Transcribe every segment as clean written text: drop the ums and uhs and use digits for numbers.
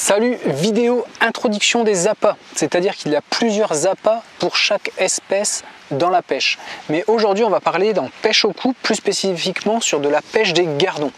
Salut, vidéo introduction des appâts, c'est-à-dire qu'il y a plusieurs appâts pour chaque espèce dans la pêche. Mais aujourd'hui on va parler dans pêche au coup, plus spécifiquement sur de la pêche des gardons.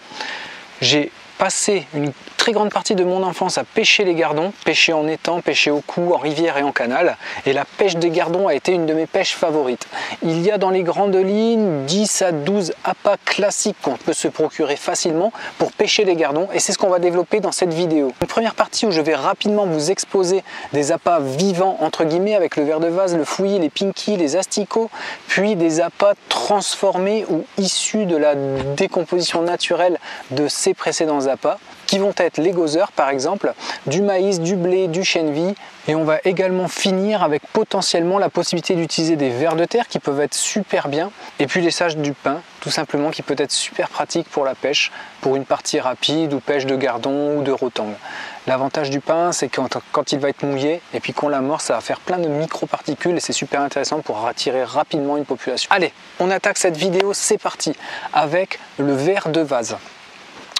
J'ai passé une très grande partie de mon enfance à pêcher les gardons, pêcher en étang, pêcher au coup, en rivière et en canal. Et la pêche des gardons a été une de mes pêches favorites. Il y a dans les grandes lignes 10 à 12 appâts classiques qu'on peut se procurer facilement pour pêcher les gardons. Et c'est ce qu'on va développer dans cette vidéo. Une première partie où je vais rapidement vous exposer des appâts vivants entre guillemets avec le ver de vase, le fouillis, les pinkies, les asticots, puis des appâts transformés ou issus de la décomposition naturelle de ces précédents appâts, qui vont être les gozer par exemple, du maïs, du blé, du chènevis. Et on va également finir avec potentiellement la possibilité d'utiliser des vers de terre qui peuvent être super bien. Et puis l'essage du pain, tout simplement, qui peut être super pratique pour la pêche, pour une partie rapide ou pêche de gardon ou de rotang. L'avantage du pain, c'est que quand il va être mouillé et puis qu'on l'amorce, ça va faire plein de microparticules et c'est super intéressant pour attirer rapidement une population. Allez, on attaque cette vidéo, c'est parti, avec le ver de vase.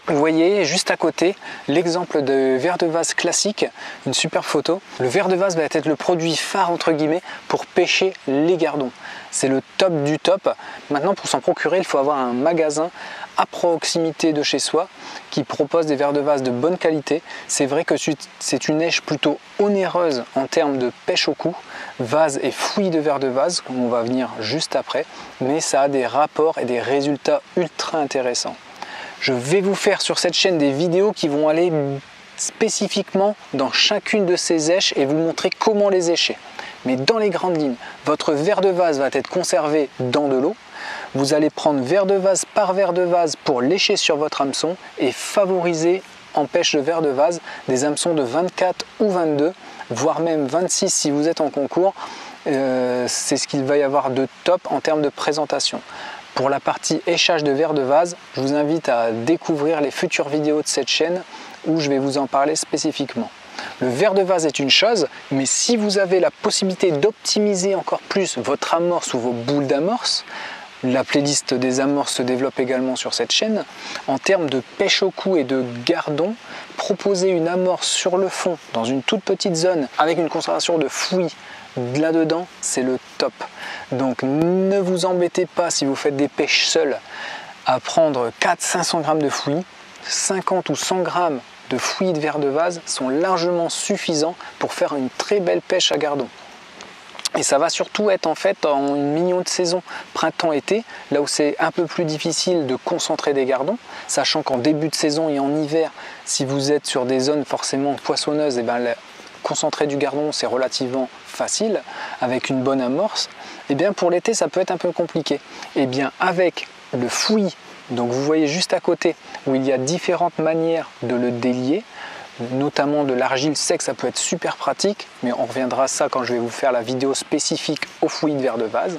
Vous voyez juste à côté l'exemple de ver de vase classique, une super photo. Le ver de vase va être le produit phare entre guillemets pour pêcher les gardons. C'est le top du top. Maintenant pour s'en procurer, il faut avoir un magasin à proximité de chez soi qui propose des vers de vase de bonne qualité. C'est vrai que c'est une niche plutôt onéreuse en termes de pêche au coup, vase et fouillis de vers de vase, comme on va venir juste après, mais ça a des rapports et des résultats ultra intéressants. Je vais vous faire sur cette chaîne des vidéos qui vont aller spécifiquement dans chacune de ces éches et vous montrer comment les écher. Mais dans les grandes lignes, votre ver de vase va être conservé dans de l'eau. Vous allez prendre ver de vase par ver de vase pour lécher sur votre hameçon et favoriser en pêche de ver de vase des hameçons de 24 ou 22, voire même 26 si vous êtes en concours. C'est ce qu'il va y avoir de top en termes de présentation. Pour la partie échage de ver de vase, je vous invite à découvrir les futures vidéos de cette chaîne où je vais vous en parler spécifiquement. Le ver de vase est une chose, mais si vous avez la possibilité d'optimiser encore plus votre amorce ou vos boules d'amorce, la playlist des amorces se développe également sur cette chaîne. En termes de pêche au coup et de gardon, proposer une amorce sur le fond dans une toute petite zone avec une concentration de fouillis là-dedans, c'est le top. Donc ne vous embêtez pas si vous faites des pêches seules à prendre 400-500 g de fouillis. 50 ou 100 g de fouillis de ver de vase sont largement suffisants pour faire une très belle pêche à gardon. Et ça va surtout être en fait en une milieu de saison, printemps-été, là où c'est un peu plus difficile de concentrer des gardons, sachant qu'en début de saison et en hiver, si vous êtes sur des zones forcément poissonneuses, et concentrer du gardon c'est relativement facile avec une bonne amorce. Et bien pour l'été ça peut être un peu compliqué. Et bien avec le fouillis, donc vous voyez juste à côté où il y a différentes manières de le délier, notamment de l'argile sec, ça peut être super pratique, mais on reviendra à ça quand je vais vous faire la vidéo spécifique au fouillis de ver de vase.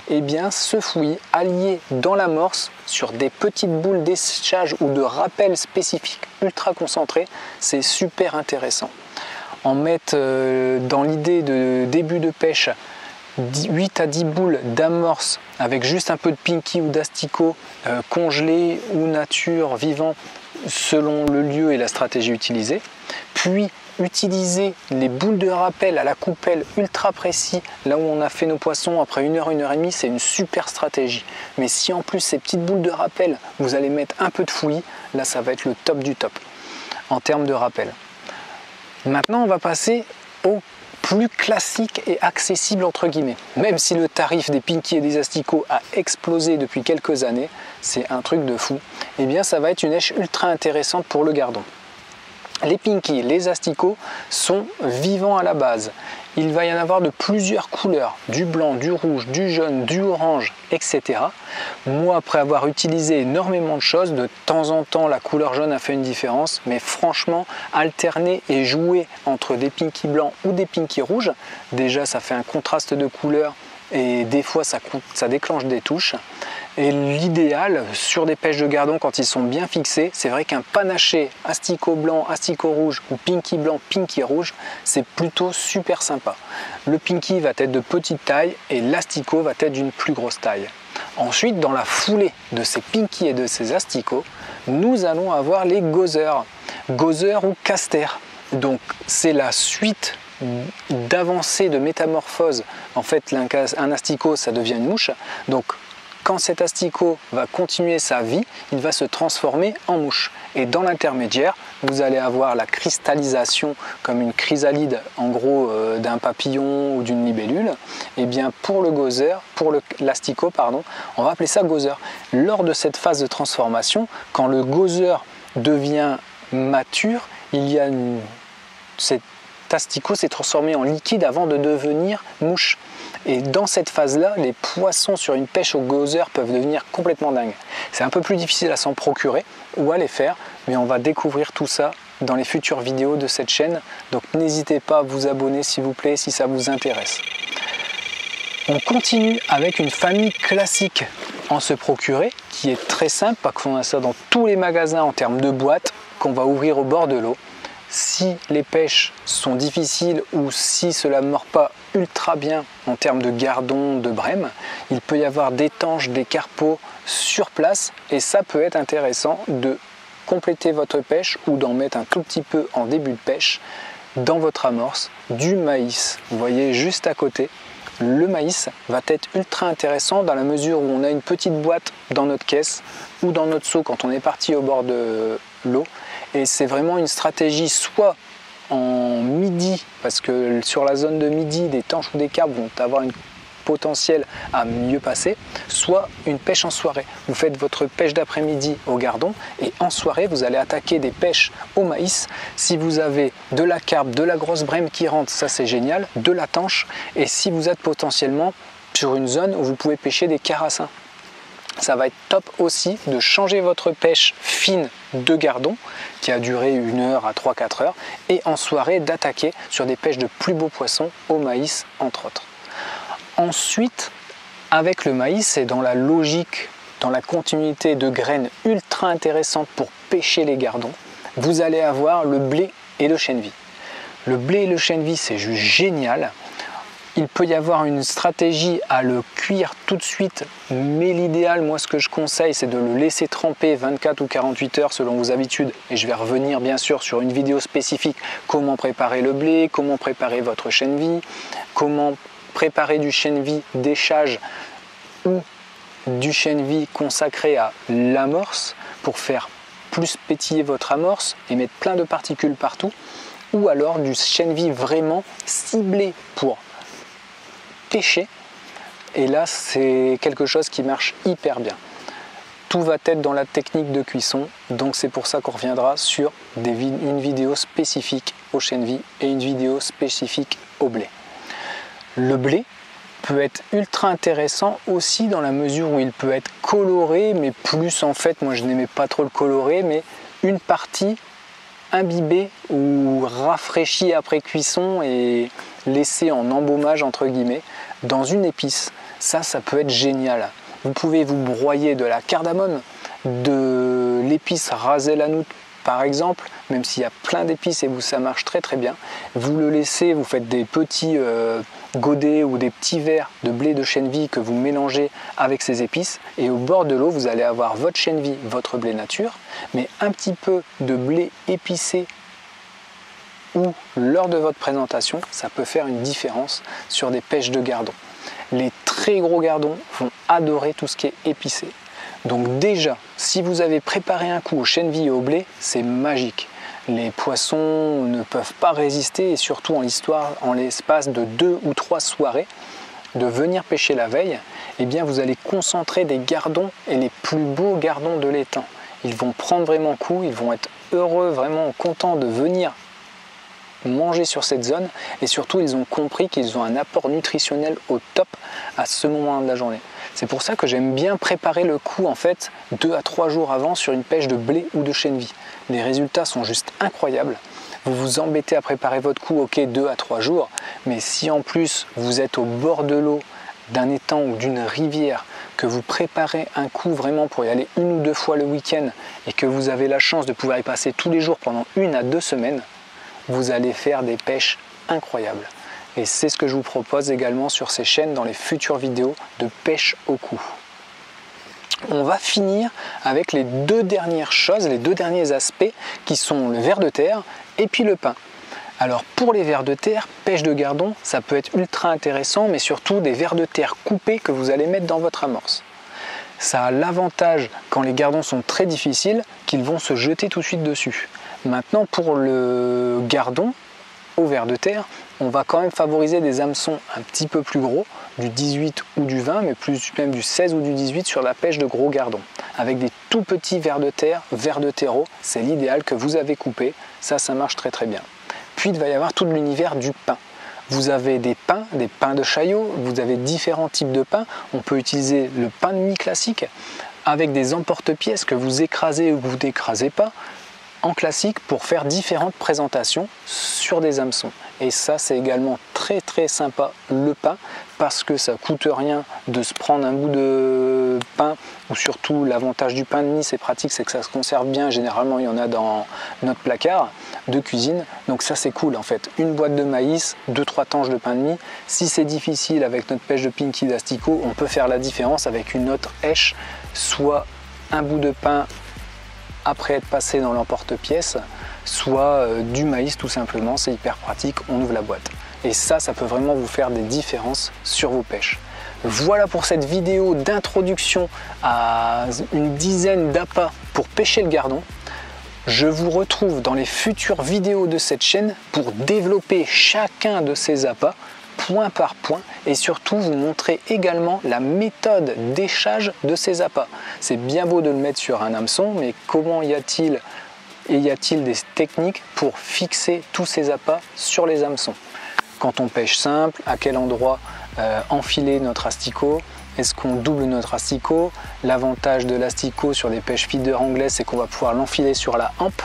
Et bien ce fouillis allié dans l'amorce sur des petites boules d'échage ou de rappel spécifique ultra concentré, c'est super intéressant. En mettre dans l'idée de début de pêche 8 à 10 boules d'amorce avec juste un peu de pinky ou d'asticot congelé ou nature, vivant, selon le lieu et la stratégie utilisée. Puis utiliser les boules de rappel à la coupelle ultra précis, là où on a fait nos poissons après 1 heure, 1 heure et demie, c'est une super stratégie. Mais si en plus ces petites boules de rappel, vous allez mettre un peu de fouillis, là ça va être le top du top en termes de rappel. Maintenant, on va passer au plus classique et accessible entre guillemets. Même si le tarif des pinkies et des asticots a explosé depuis quelques années, c'est un truc de fou, et bien ça va être une éche ultra intéressante pour le gardon. Les pinkies, les asticots sont vivants à la base. Il va y en avoir de plusieurs couleurs, du blanc, du rouge, du jaune, du orange, etc. Moi, après avoir utilisé énormément de choses, de temps en temps la couleur jaune a fait une différence, mais franchement, alterner et jouer entre des pinkies blancs ou des pinkies rouges, déjà ça fait un contraste de couleurs et des fois ça déclenche des touches. Et l'idéal sur des pêches de gardon quand ils sont bien fixés, c'est vrai qu'un panaché asticot blanc, asticot rouge ou pinky blanc, pinky rouge, c'est plutôt super sympa. Le pinky va être de petite taille et l'asticot va être d'une plus grosse taille. Ensuite, dans la foulée de ces pinky et de ces asticots, nous allons avoir les gozer ou caster. Donc c'est la suite d'avancée de métamorphose. En fait, un asticot, ça devient une mouche. Donc quand cet asticot va continuer sa vie, il va se transformer en mouche. Et dans l'intermédiaire, vous allez avoir la cristallisation comme une chrysalide, en gros, d'un papillon ou d'une libellule. Et bien pour le gozeur, pour l'asticot, pardon, on va appeler ça gozeur. Lors de cette phase de transformation, quand le gozeur devient mature, il y a cet asticot s'est transformé en liquide avant de devenir mouche. Et dans cette phase-là, les poissons sur une pêche au gozeur peuvent devenir complètement dingues. C'est un peu plus difficile à s'en procurer ou à les faire, mais on va découvrir tout ça dans les futures vidéos de cette chaîne. Donc n'hésitez pas à vous abonner s'il vous plaît si ça vous intéresse. On continue avec une famille classique en se procurer, qui est très simple, parce qu'on a ça dans tous les magasins en termes de boîtes qu'on va ouvrir au bord de l'eau. Si les pêches sont difficiles ou si cela ne mord pas ultra bien en termes de gardons, de brème, il peut y avoir des tanches, des carpeaux sur place et ça peut être intéressant de compléter votre pêche ou d'en mettre un tout petit peu en début de pêche dans votre amorce, du maïs. Vous voyez juste à côté, le maïs va être ultra intéressant dans la mesure où on a une petite boîte dans notre caisse ou dans notre seau quand on est parti au bord de l'eau. Et c'est vraiment une stratégie soit en midi, parce que sur la zone de midi, des tanches ou des carpes vont avoir un potentiel à mieux passer, soit une pêche en soirée. Vous faites votre pêche d'après-midi au gardon et en soirée, vous allez attaquer des pêches au maïs. Si vous avez de la carpe, de la grosse brème qui rentre, ça c'est génial, de la tanche. Et si vous êtes potentiellement sur une zone où vous pouvez pêcher des carassins, ça va être top aussi de changer votre pêche fine de gardon qui a duré 1 heure à 3-4 heures et en soirée d'attaquer sur des pêches de plus beaux poissons au maïs entre autres. Ensuite, avec le maïs et dans la logique, dans la continuité de graines ultra intéressantes pour pêcher les gardons, vous allez avoir le blé et le chènevis. Le blé et le chènevis c'est juste génial. Il peut y avoir une stratégie à le cuire tout de suite, mais l'idéal, moi ce que je conseille, c'est de le laisser tremper 24 ou 48 heures selon vos habitudes. Et je vais revenir bien sûr sur une vidéo spécifique, comment préparer le blé, comment préparer votre chènevis, comment préparer du chènevis d'échage ou du chènevis consacré à l'amorce pour faire plus pétiller votre amorce et mettre plein de particules partout, ou alors du chènevis vraiment ciblé pour pêcher, et là c'est quelque chose qui marche hyper bien. Tout va être dans la technique de cuisson, donc c'est pour ça qu'on reviendra sur une vidéo spécifique au chènevis et une vidéo spécifique au blé. Le blé peut être ultra intéressant aussi dans la mesure où il peut être coloré, mais plus en fait, moi je n'aimais pas trop le coloré, mais une partie imbibée ou rafraîchie après cuisson et laissée en embaumage entre guillemets dans une épice. Ça peut être génial. Vous pouvez vous broyer de la cardamome, de l'épice rasée la noute par exemple, même s'il y a plein d'épices et ça marche très très bien. Vous le laissez, vous faites des petits godets ou des petits verres de blé de chènevis que vous mélangez avec ces épices et au bord de l'eau vous allez avoir votre chènevis, votre blé nature, mais un petit peu de blé épicé ou lors de votre présentation, ça peut faire une différence sur des pêches de gardons. Les très gros gardons vont adorer tout ce qui est épicé. Donc déjà, si vous avez préparé un coup au chènevis et au blé, c'est magique. Les poissons ne peuvent pas résister et surtout en l'espace de 2 ou 3 soirées de venir pêcher la veille, eh bien vous allez concentrer des gardons et les plus beaux gardons de l'étang. Ils vont prendre vraiment coup, ils vont être heureux, vraiment contents de venir manger sur cette zone et surtout ils ont compris qu'ils ont un apport nutritionnel au top à ce moment de la journée. C'est pour ça que j'aime bien préparer le coup en fait 2 à 3 jours avant sur une pêche de blé ou de chènevis. Les résultats sont juste incroyables. Vous vous embêtez à préparer votre coup, ok, 2 à 3 jours, mais si en plus vous êtes au bord de l'eau d'un étang ou d'une rivière, que vous préparez un coup vraiment pour y aller 1 ou 2 fois le week-end et que vous avez la chance de pouvoir y passer tous les jours pendant 1 à 2 semaines, vous allez faire des pêches incroyables. Et c'est ce que je vous propose également sur ces chaînes dans les futures vidéos de pêche au coup. On va finir avec les 2 dernières choses, les 2 derniers aspects qui sont le ver de terre et puis le pain. Alors pour les vers de terre, pêche de gardon, ça peut être ultra intéressant, mais surtout des vers de terre coupés que vous allez mettre dans votre amorce. Ça a l'avantage, quand les gardons sont très difficiles, qu'ils vont se jeter tout de suite dessus. Maintenant pour le gardon, au vers de terre, on va quand même favoriser des hameçons un petit peu plus gros, du 18 ou du 20, mais plus même du 16 ou du 18 sur la pêche de gros gardons. Avec des tout petits vers de terre, vers de terreau, c'est l'idéal que vous avez coupé, ça marche très très bien. Puis il va y avoir tout l'univers du pain. Vous avez des pains de chaillot, vous avez différents types de pains. On peut utiliser le pain de mie classique avec des emporte-pièces que vous écrasez ou que vous n'écrasez pas en classique pour faire différentes présentations sur des hameçons. Et ça c'est également très très sympa le pain parce que ça coûte rien de se prendre un bout de pain, ou surtout l'avantage du pain de mie, c'est pratique, c'est que ça se conserve bien. Généralement il y en a dans notre placard de cuisine, donc ça c'est cool en fait. Une boîte de maïs, 2-3 tanches de pain de mie. Si c'est difficile avec notre pêche de pinky d'asticot, on peut faire la différence avec une autre èche, soit un bout de pain après être passé dans l'emporte-pièce, soit du maïs tout simplement, c'est hyper pratique, on ouvre la boîte. Et ça peut vraiment vous faire des différences sur vos pêches. Voilà pour cette vidéo d'introduction à une dizaine d'appâts pour pêcher le gardon. Je vous retrouve dans les futures vidéos de cette chaîne pour développer chacun de ces appâts point par point et surtout vous montrer également la méthode d'échage de ces appâts. C'est bien beau de le mettre sur un hameçon, mais comment y a-t-il des techniques pour fixer tous ces appâts sur les hameçons? Quand on pêche simple, à quel endroit enfiler notre asticot? Est-ce qu'on double notre asticot? L'avantage de l'asticot sur des pêches feeder anglaises, c'est qu'on va pouvoir l'enfiler sur la hampe.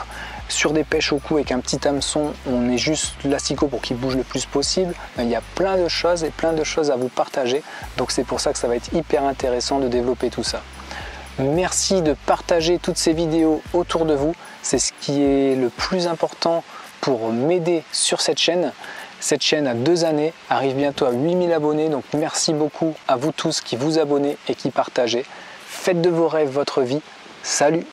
Sur des pêches au cou avec un petit hameçon, on met juste l'asticot pour qu'il bouge le plus possible. Il y a plein de choses et plein de choses à vous partager. Donc c'est pour ça que ça va être hyper intéressant de développer tout ça. Merci de partager toutes ces vidéos autour de vous. C'est ce qui est le plus important pour m'aider sur cette chaîne. Cette chaîne a 2 années, arrive bientôt à 8000 abonnés. Donc merci beaucoup à vous tous qui vous abonnez et qui partagez. Faites de vos rêves votre vie. Salut!